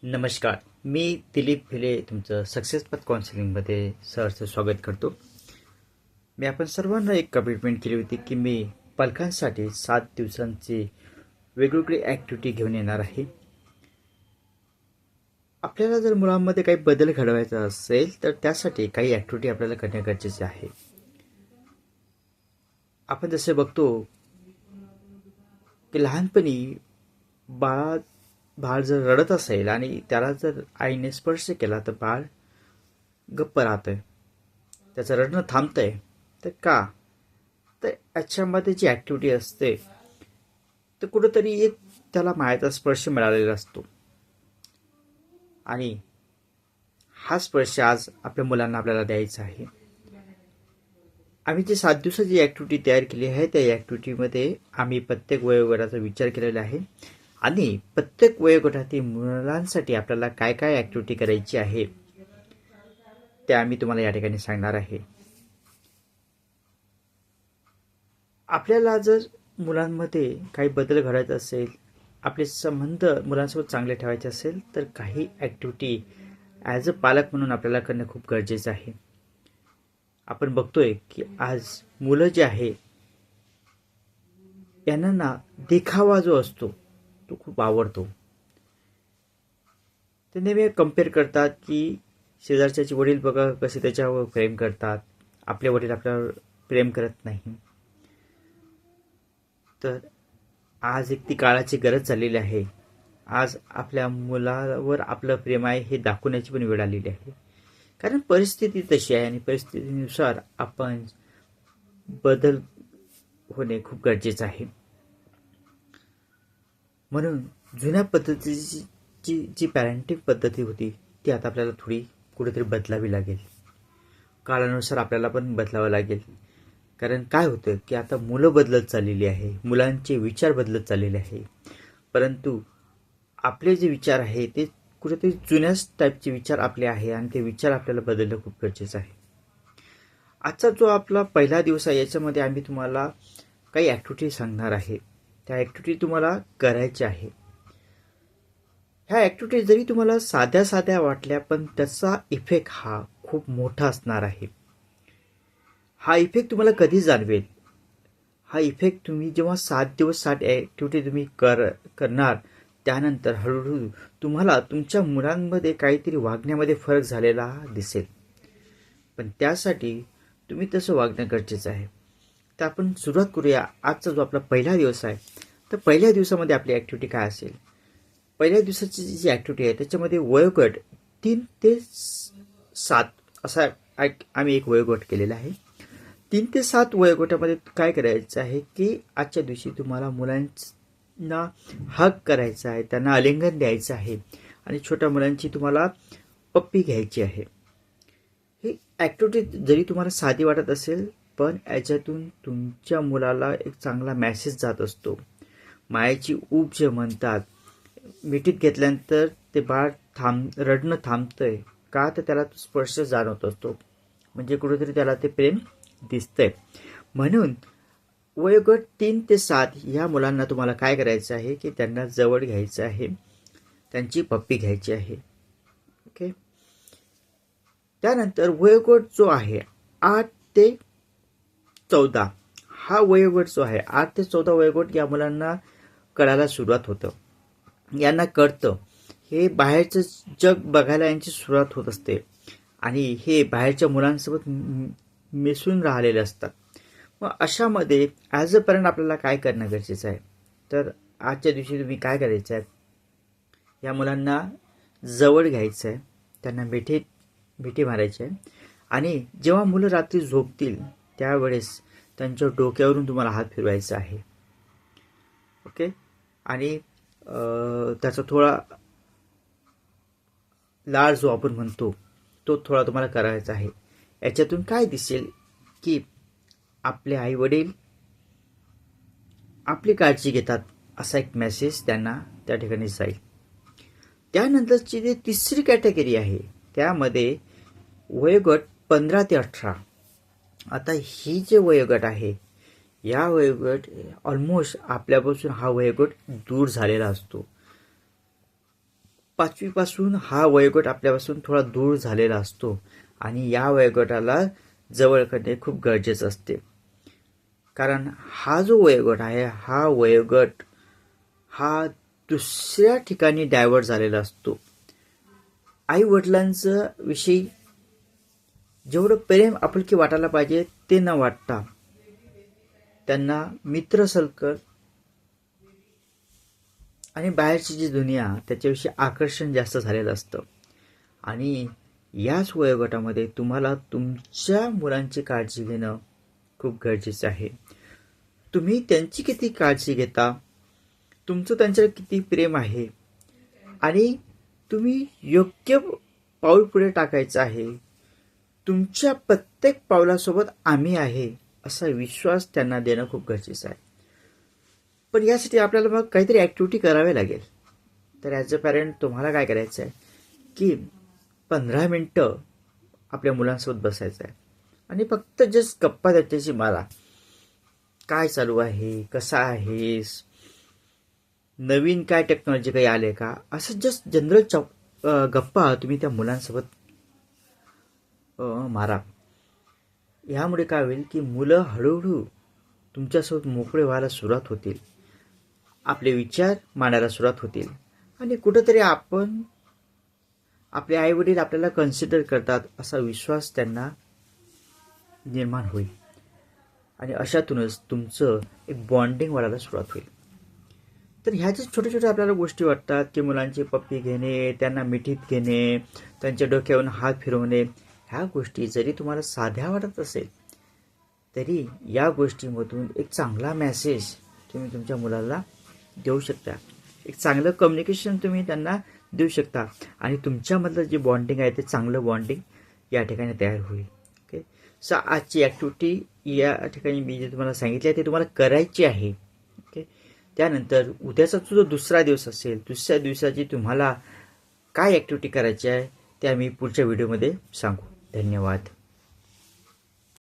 नमस्कार. मी दिलीप भिले तुमचं सक्सेस पथ काउन्सिलिंगमध्ये सहर्ष स्वागत करतो. मी आपण सर्वांना एक कमिटमेंट केली होती की मी पालकांसाठी 7 दिवसांची वेगवेगळी ॲक्टिव्हिटी घेऊन येणार आहे. आपल्याला जर मुलांमध्ये काही बदल घडवायचा असेल तर त्यासाठी काही ॲक्टिव्हिटी आपल्याला करणे गरजेचे आहे. आपण जसे बघतो की लहानपणी बाळ जर रडत असेल आणि त्याला जर आईने स्पर्श केला तर बाळ गप्प राहतंय, त्याचं रडणं थांबतंय. तर का? तर याच्यामध्ये जी ॲक्टिव्हिटी असते तर कुठंतरी एक त्याला मायेचा स्पर्श मिळालेला असतो आणि हा स्पर्श आज आपल्या मुलांना आपल्याला द्यायचा आहे. आम्ही जी 7 दिवसाची ॲक्टिव्हिटी तयार केली आहे त्या ॲक्टिव्हिटीमध्ये आम्ही प्रत्येक वयोगटाचा विचार केलेला आहे आणि प्रत्येक वयोगटातील मुलांसाठी आपल्याला काय काय ॲक्टिव्हिटी करायची आहे ते आम्ही तुम्हाला या ठिकाणी सांगणार आहे. आपल्याला जर मुलांमध्ये काही बदल घडायचा असेल, आपले संबंध मुलांसोबत चांगले ठेवायचे असेल तर काही ॲक्टिव्हिटी ॲज अ पालक म्हणून आपल्याला करणं खूप गरजेचं आहे. आपण बघतोय की आज मुलं जे आहे यांना ना देखावा जो असतो तो खूप आवडतो. ते नेहमी कम्पेअर करतात की शेजारच्याचे वडील बघा कसे त्याच्यावर प्रेम करतात, आपले वडील आपल्यावर प्रेम करत नाही. तर आज एक ती काळाची गरज झालेली आहे. आज आपल्या मुलावर आपलं प्रेम आहे हे दाखवण्याची पण वेळ आलेली आहे. कारण परिस्थिती तशी आहे आणि परिस्थितीनुसार आपण बदल होणे खूप गरजेचं आहे. म्हणून जुन्या पद्धतीची जी पॅरेंटिंग पद्धती होती ती आता आपल्याला थोडी कुठेतरी बदलावी लागेल. काळानुसार आपल्याला पण बदलावं लागेल. कारण काय होतं की आता मुलं बदलत चाललेली आहे, मुलांचे विचार बदलत चाललेले आहे. परंतु आपले जे विचार आहे ते कुठेतरी जुन्याच टाईपचे विचार आपले आहे आणि ते विचार आपल्याला बदलणं खूप गरजेचं आहे. आजचा जो आपला पहिला दिवस आहे याच्यामध्ये आम्ही तुम्हाला काही ॲक्टिव्हिटी सांगणार आहे. त्या ॲक्टिव्हिटी तुम्हाला करायच्या आहे. ह्या ॲक्टिव्हिटी जरी तुम्हाला साध्या साध्या वाटल्या पण त्याचा इफेक्ट हा खूप मोठा असणार आहे. हा इफेक्ट तुम्हाला कधी जाणवेल? हा इफेक्ट तुम्ही जेव्हा 7 दिवस 7 ॲक्टिव्हिटी तुम्ही करणार त्यानंतर हळूहळू तुम्हाला तुमच्या मुलांमध्ये काहीतरी वागण्यामध्ये फरक झालेला दिसेल. पण त्यासाठी तुम्ही तसं वागणं गरजेचं आहे. तर आपण सुरुवात करूया. आजचा जो आपला पहिला दिवस आहे तर पहिल्या दिवसामध्ये आपली ॲक्टिव्हिटी काय असेल? पहिल्या दिवसाची जी ॲक्टिव्हिटी आहे त्याच्यामध्ये वयोगट 3 ते 7 असा आम्ही एक वयोगट केलेला आहे. 3 ते 7 वयोगटामध्ये काय करायचं आहे की आजच्या दिवशी तुम्हाला मुलांना हग करायचा आहे, त्यांना आलिंगन द्यायचं आहे आणि छोट्या मुलांची तुम्हाला पप्पी घ्यायची आहे. ही ॲक्टिव्हिटी जरी तुम्हाला साधी वाटत असेल पण याच्यातून तुमच्या मुलाला एक चांगला मेसेज जात असतो. मायेची ऊब जे म्हणतात, मिठीत घेतल्यानंतर ते बाळ रडणं थांबतंय का तर त्याला तो स्पर्श जाणवत असतो, म्हणजे कुठेतरी त्याला ते प्रेम दिसतंय. म्हणून वयोगट 3 ते 7 ह्या मुलांना तुम्हाला काय करायचं आहे की त्यांना जवळ घ्यायचं आहे, त्यांची पप्पी घ्यायची आहे. ओके. त्यानंतर वयोगट जो आहे 8 ते 14 हा वयोगट जो आहे 8 ते 14 वयोगट या मुलांना कळायला सुरुवात होतं. यांना कळतं हे बाहेरचं जग बघायला यांची सुरुवात होत असते आणि हे बाहेरच्या मुलांसोबत मिसळून राहिलेले असतात. मग अशामध्ये ॲज अ पॅरेंट आपल्याला काय करणं गरजेचं आहे? तर आजच्या दिवशी तुम्ही काय करायचं आहे? या मुलांना जवळ घ्यायचं आहे, त्यांना मिठी मारायची आहे आणि जेव्हा मुलं रात्री झोपतील त्यावेळेस त्यांच्या डोक्यावरून तुम्हाला हात फिरवायचा आहे. ओके. आणि त्याचा थोडा लाड जो आपण म्हणतो तो थोडा तुम्हाला करायचा आहे. याच्यातून काय दिसेल की आपले आई वडील आपली काळजी घेतात असा एक मेसेज त्यांना त्या ठिकाणी जाईल. त्यानंतरची जी तिसरी कॅटेगरी आहे त्यामध्ये वयोगट 15 ते 18. आता ही जे वयोगट आहे या वयोगट ऑलमोस्ट आपल्यापासून हा वयोगट दूर झालेला असतो. 5वीपासून हा वयोगट आपल्यापासून थोडा दूर झालेला असतो आणि या वयोगटाला जवळ करणे खूप गरजेचं असते. कारण हा जो वयोगट आहे हा वयोगट हा दुसऱ्या ठिकाणी डायव्हर्ट झालेला असतो. आई वडिलांचं विषयी जेवढं प्रेम आपुलकी वाटायला पाहिजे ते न वाटता त्यांना मित्र सर्कल आणि बाहेरची जी दुनिया त्याच्याविषयी आकर्षण जास्त झालेलं असतं. आणि याच वयोगटामध्ये तुम्हाला तुमच्या मुलांची काळजी घेणं खूप गरजेचं आहे. तुम्ही त्यांची किती काळजी घेता, तुमचं त्यांच्यावर किती प्रेम आहे आणि तुम्ही योग्य पाऊल पुढे टाकायचं आहे. तुमच्या प्रत्येक पावलासोबत आम्ही आहे असा विश्वास त्यांना देणं खूप गरजेचं आहे. पण यासाठी आपल्याला मग काहीतरी ॲक्टिव्हिटी करावी लागेल. तर ॲज अ पॅरेंट तुम्हाला काय करायचं आहे की 15 मिनटं आपल्या मुलांसोबत बसायचं आहे आणि फक्त जस्ट गप्पा त्याच्याशी मारा. काय चालू आहे, कसा आहेस, नवीन काय टेक्नॉलॉजी काही आले का, असं जस्ट जनरल गप्पा तुम्ही त्या मुलांसोबत मारा. ह्यामुळे काय होईल की मुलं हळूहळू तुमच्यासोबत मोकळे व्हायला सुरुवात होतील, आपले विचार मांडायला सुरुवात होतील आणि कुठंतरी आपले आई वडील आपल्याला कन्सिडर करतात असा विश्वास त्यांना निर्माण होईल आणि अशातूनच तुमचं एक बॉन्डिंग वाढायला सुरुवात होईल. तर ह्याचे छोटे छोटे आपल्याला गोष्टी वाटतात की मुलांची पप्पी घेणे, त्यांना मिठीत घेणे, त्यांच्या डोक्यावरून हात फिरवणे, ह्या गोष्टी जरी तुम्हाला साध्या वाटत असेल तरी या गोष्टीमधून एक चांगला मेसेज तुम्ही तुमच्या मुलाला देऊ शकता. एक चांगलं कम्युनिकेशन तुम्ही त्यांना देऊ शकता आणि तुमच्यामधलं जे बॉन्डिंग आहे ते चांगलं बॉन्डिंग या ठिकाणी तयार होईल. ओके, सो आजची ॲक्टिव्हिटी या ठिकाणी मी जे तुम्हाला सांगितले ते तुम्हाला करायची आहे. ओके, त्यानंतर उद्याचा जो दुसरा दिवस असेल, दुसऱ्या दिवसाची तुम्हाला काय ॲक्टिव्हिटी करायची आहे ते आम्ही पुढच्या व्हिडिओमध्ये सांगू. धन्यवाद.